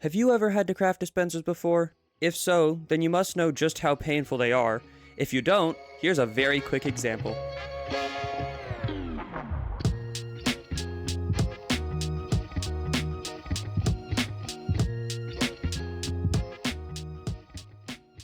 Have you ever had to craft dispensers before? If so, then you must know just how painful they are. If you don't, here's a very quick example.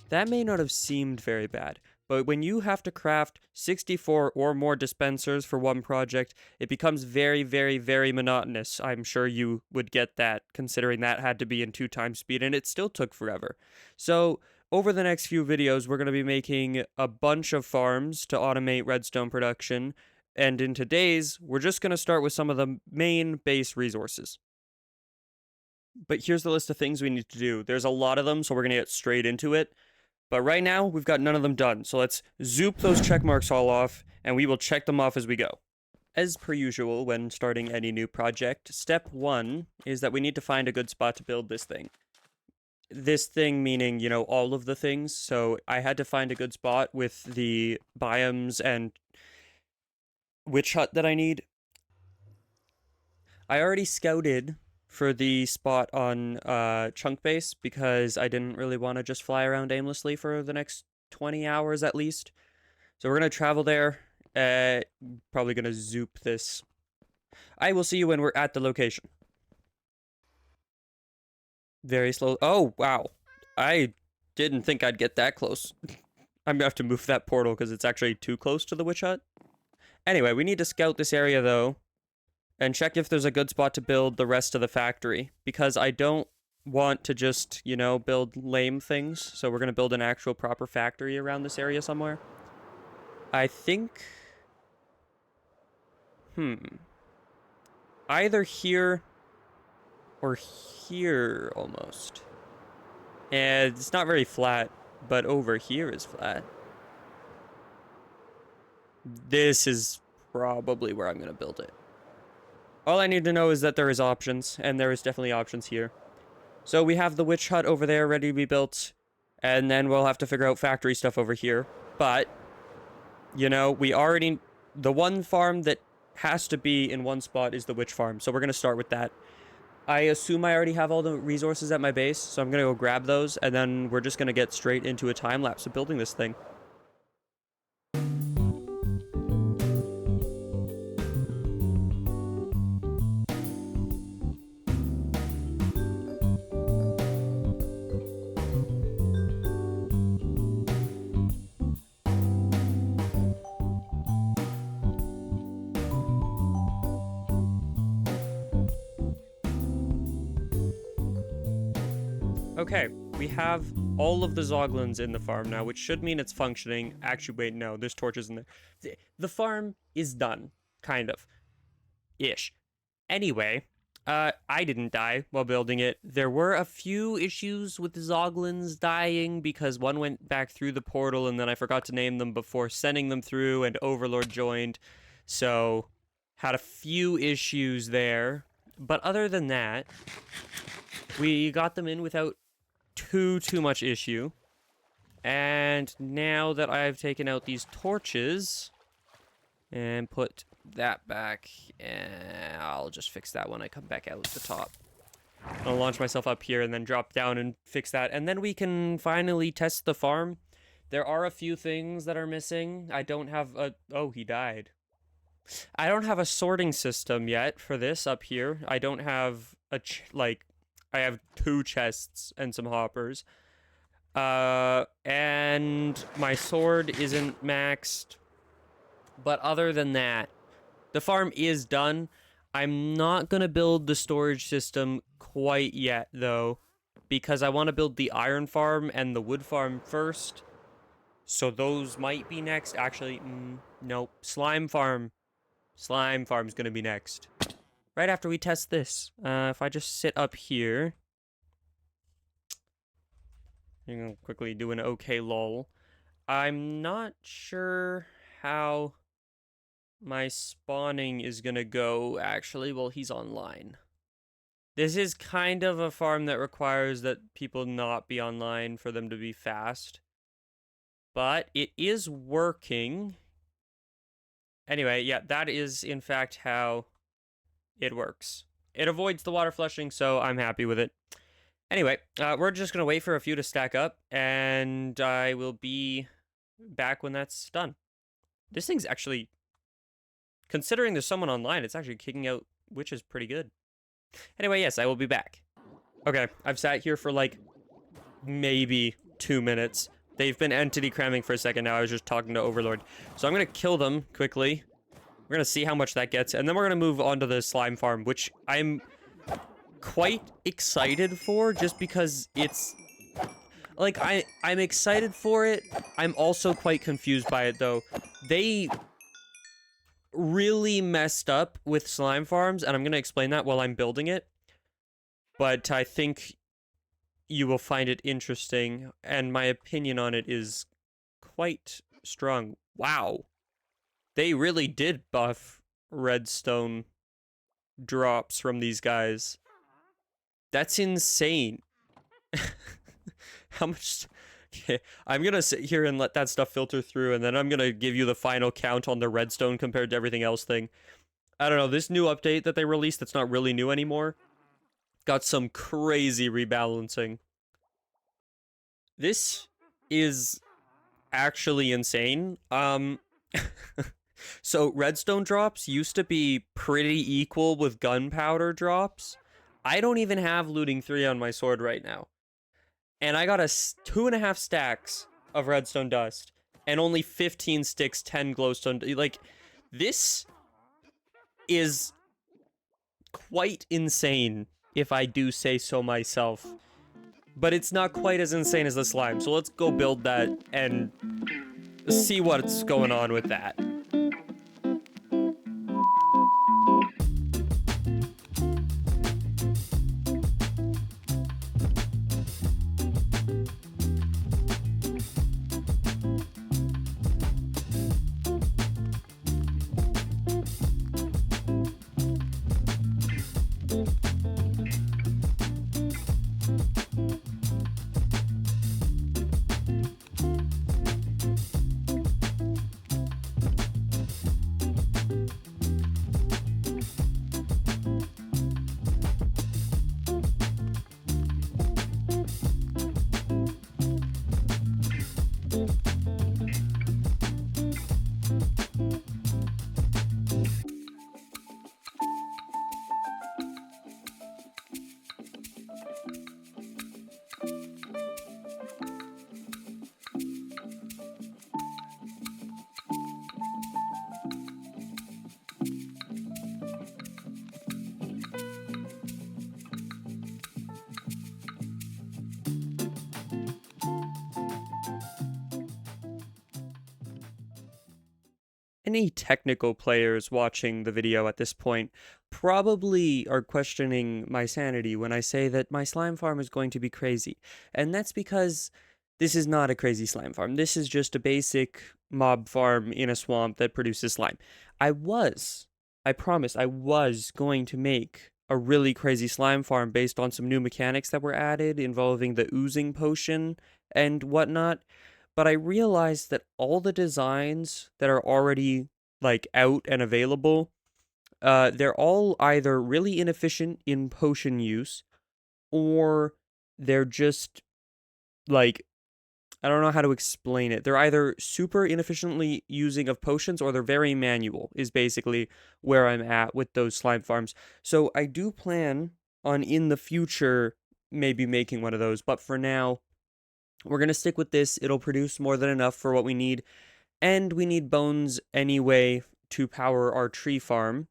That may not have seemed very bad, but when you have to craft 64 or more dispensers for one project, it becomes very, very, very monotonous. I'm sure you would get that, considering that had to be in 2x speed, and it still took forever. So, over the next few videos, we're going to be making a bunch of farms to automate redstone production, and in today's, we're just going to start with some of the main base resources. But here's the list of things we need to do. There's a lot of them, so we're going to get straight into it. But right now, we've got none of them done, so let's zoop those check marks all off, and we will check them off as we go. As per usual, when starting any new project, step 1 is that we need to find a good spot to build this thing. This thing meaning, you know, all of the things, so I had to find a good spot with the biomes and witch hut that I need. I already scouted for the spot on Chunk Base because I didn't really want to just fly around aimlessly for the next 20 hours at least. So we're going to travel there. Probably going to zoop this. I will see you when we're at the location. Very slow. Oh, wow. I didn't think I'd get that close. I'm going to have to move that portal because it's actually too close to the witch hut. Anyway, we need to scout this area though. And check if there's a good spot to build the rest of the factory. Because I don't want to just, you know, build lame things. So we're going to build an actual proper factory around this area somewhere. I think... Either here or here, almost. And it's not very flat, but over here is flat. This is probably where I'm going to build it. All I need to know is that there is options, and there is definitely options here. So we have the witch hut over there ready to be built, and then we'll have to figure out factory stuff over here. But, you know, we already... The one farm that has to be in one spot is the witch farm, so we're going to start with that. I assume I already have all the resources at my base, so I'm going to go grab those, and then we're just going to get straight into a time lapse of building this thing. Okay, we have all of the zoglins in the farm now, which should mean it's functioning. Actually, wait, no, there's torches in there. The farm is done, kind of. Ish. Anyway, I didn't die while building it. There were a few issues with the zoglins dying because one went back through the portal and then I forgot to name them before sending them through and Overlord joined. So, had a few issues there. But other than that, we got them in without too much issue. And now that I've taken out these torches and put that back, I'll just fix that when I come back out the top. I'll launch myself up here and then drop down and fix that, and then we can finally test the farm. There are a few things that are missing. I don't have a... Oh, he died. I don't have a sorting system yet for this up here. I don't have a... I have 2 chests and some hoppers. And my sword isn't maxed. But other than that, the farm is done. I'm not going to build the storage system quite yet, though, because I want to build the iron farm and the wood farm first. So those might be next. Actually, nope. Slime farm. Slime farm's going to be next. Right after we test this. If I just sit up here. I'm going to quickly do an okay lol. I'm not sure how my spawning is going to go, actually, while he's online. This is kind of a farm that requires that people not be online for them to be fast. But it is working. Anyway, yeah, that is, in fact, how it works. It avoids the water flushing, so I'm happy with it. Anyway, we're just gonna wait for a few to stack up, and I will be back when that's done. This thing's actually, considering there's someone online, it's actually kicking out, which is pretty good. Anyway, yes, I will be back. Okay, I've sat here for like maybe 2 minutes. They've been entity cramming for a second now. I was just talking to Overlord. So I'm gonna kill them quickly. We're gonna see how much that gets, and then we're gonna move on to the slime farm, which I'm quite excited for, just because it's like I'm excited for it. I'm also quite confused by it though. They really messed up with slime farms, and I'm gonna explain that while I'm building it. But I think you will find it interesting, and my opinion on it is quite strong. Wow. They really did buff redstone drops from these guys. That's insane. How much... Okay, I'm gonna sit here and let that stuff filter through, and then I'm gonna give you the final count on the redstone compared to everything else thing. I don't know, this new update that they released that's not really new anymore got some crazy rebalancing. This is actually insane. So redstone drops used to be pretty equal with gunpowder drops. I don't even have looting 3 on my sword right now. And I got 2.5 stacks of redstone dust and only 15 sticks, 10 glowstone. Like, this is quite insane, if I do say so myself. But it's not quite as insane as the slime. So let's go build that and see what's going on with that. Any technical players watching the video at this point probably are questioning my sanity when I say that my slime farm is going to be crazy. And that's because this is not a crazy slime farm. This is just a basic mob farm in a swamp that produces slime. I promise, I was going to make a really crazy slime farm based on some new mechanics that were added involving the oozing potion and whatnot. But I realized that all the designs that are already like out and available, they're all either really inefficient in potion use, or they're just like, I don't know how to explain it. They're either super inefficiently using of potions, or they're very manual, is basically where I'm at with those slime farms. So I do plan on in the future maybe making one of those, but for now, we're going to stick with this. It'll produce more than enough for what we need. And we need bones anyway to power our tree farm.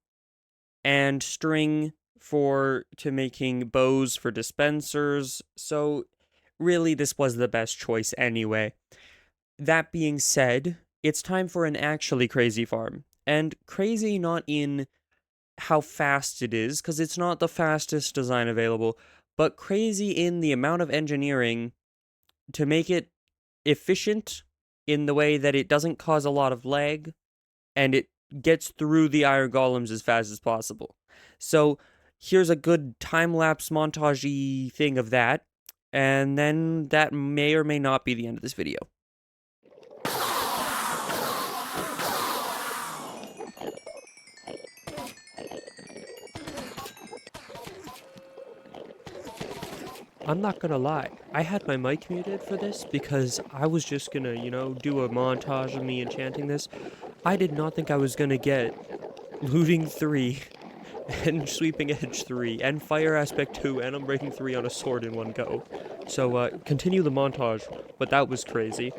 And string to making bows for dispensers. So really, this was the best choice anyway. That being said, it's time for an actually crazy farm. And crazy not in how fast it is, because it's not the fastest design available, but crazy in the amount of engineering to make it efficient in the way that it doesn't cause a lot of lag and it gets through the iron golems as fast as possible. So here's a good time-lapse montage-y thing of that, and then that may or may not be the end of this video. I'm not gonna lie, I had my mic muted for this because I was just gonna, do a montage of me enchanting this. I did not think I was gonna get looting 3 and sweeping edge 3 and fire aspect 2 and unbreaking 3 on a sword in one go. So continue the montage, but that was crazy.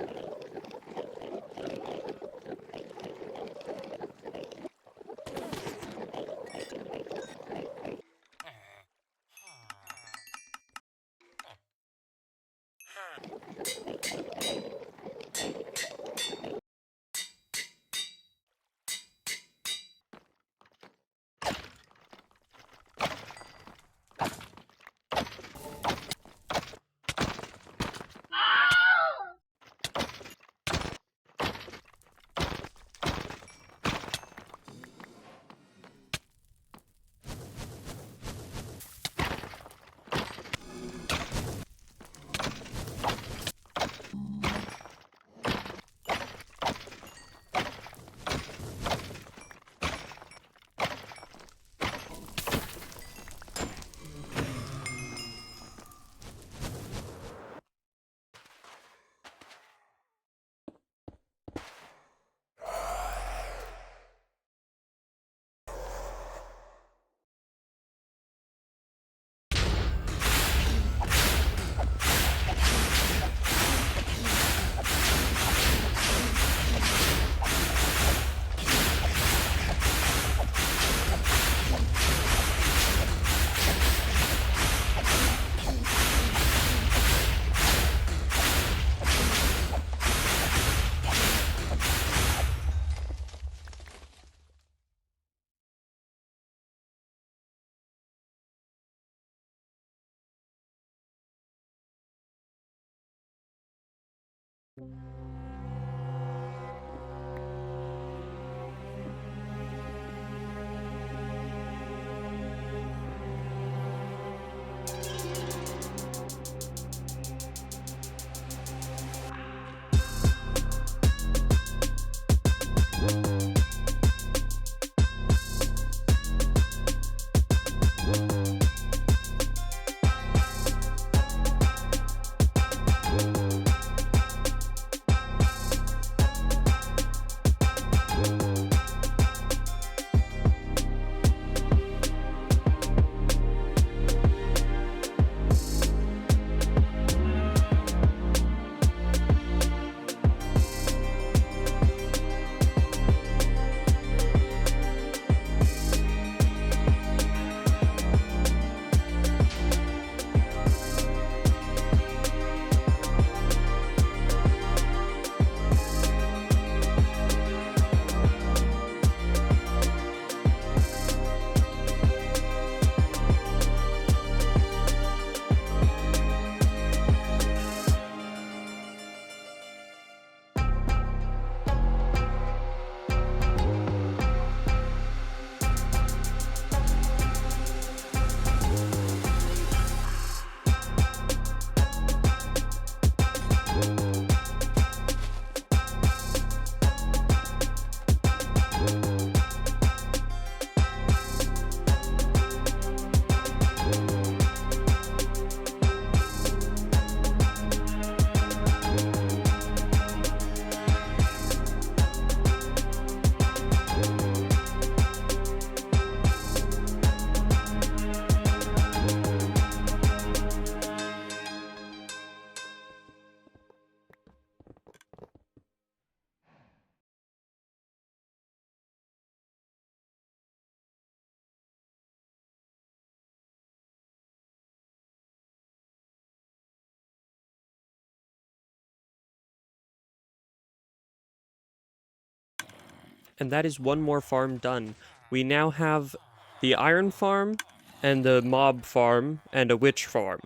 And that is one more farm done. We now have the iron farm and the mob farm and a witch farm.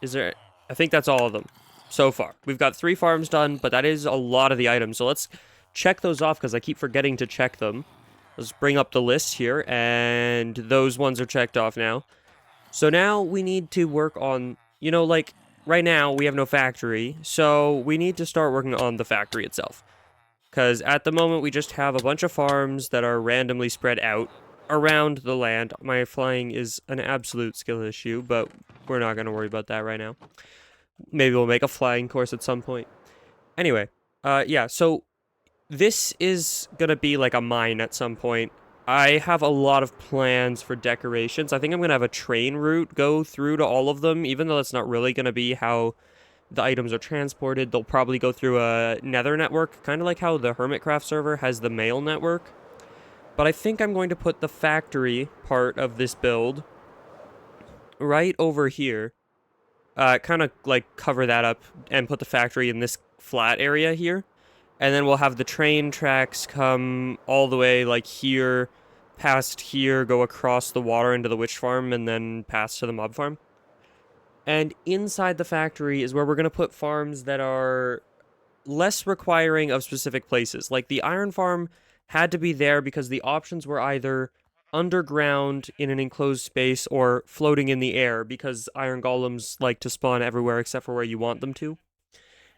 Is there... I think that's all of them so far. We've got 3 farms done, but that is a lot of the items. So let's check those off because I keep forgetting to check them. Let's bring up the list here, and those ones are checked off now. So now we need to work on, like, right now we have no factory, so we need to start working on the factory itself. Because at the moment we just have a bunch of farms that are randomly spread out. around the land. My flying is an absolute skill issue, but we're not going to worry about that right now. Maybe we'll make a flying course at some point. Anyway, yeah, so this is going to be like a mine at some point. I have a lot of plans for decorations. I think I'm going to have a train route go through to all of them, even though that's not really going to be how the items are transported. They'll probably go through a nether network, kind of like how the Hermitcraft server has the mail network. But I think I'm going to put the factory part of this build right over here. Kind of like cover that up and put the factory in this flat area here. And then we'll have the train tracks come all the way like here, past here, go across the water into the witch farm, and then pass to the mob farm. And inside the factory is where we're going to put farms that are less requiring of specific places. Like the iron farm had to be there because the options were either underground in an enclosed space or floating in the air because iron golems like to spawn everywhere except for where you want them to.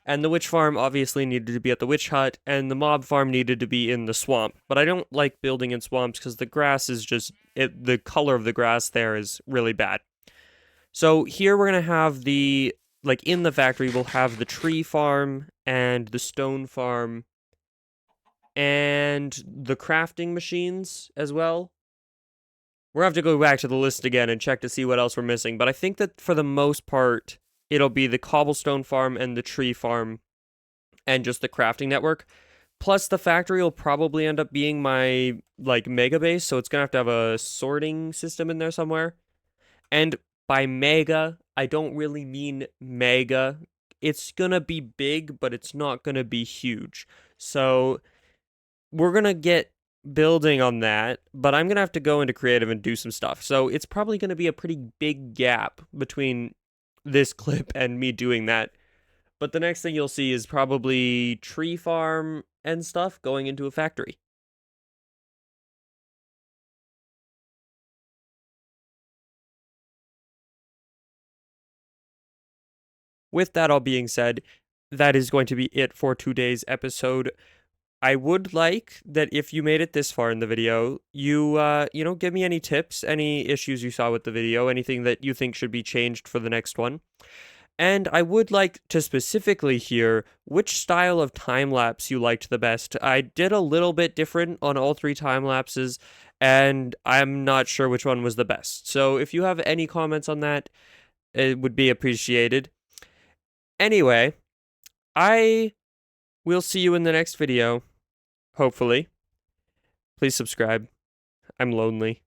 And the witch farm obviously needed to be at the witch hut, and the mob farm needed to be in the swamp. But I don't like building in swamps because the grass is just, the color of the grass there is really bad. So here we're going to have the, like in the factory, we'll have the tree farm and the stone farm and the crafting machines as well. We're going to have to go back to the list again and check to see what else we're missing. But I think that for the most part, it'll be the cobblestone farm and the tree farm and just the crafting network. Plus, the factory will probably end up being my, like, mega base, so it's going to have a sorting system in there somewhere. And by mega, I don't really mean mega. It's going to be big, but it's not going to be huge. So, we're going to get building on that, but I'm going to have to go into creative and do some stuff. So, it's probably going to be a pretty big gap between this clip and me doing that. But the next thing you'll see is probably tree farm and stuff going into a factory. With that all being said, that is going to be it for today's episode. I would like that if you made it this far in the video, you give me any tips, any issues you saw with the video, anything that you think should be changed for the next one. And I would like to specifically hear which style of time lapse you liked the best. I did a little bit different on all 3 time lapses, and I'm not sure which one was the best. So if you have any comments on that, it would be appreciated. Anyway, I will see you in the next video, hopefully. Please subscribe. I'm lonely.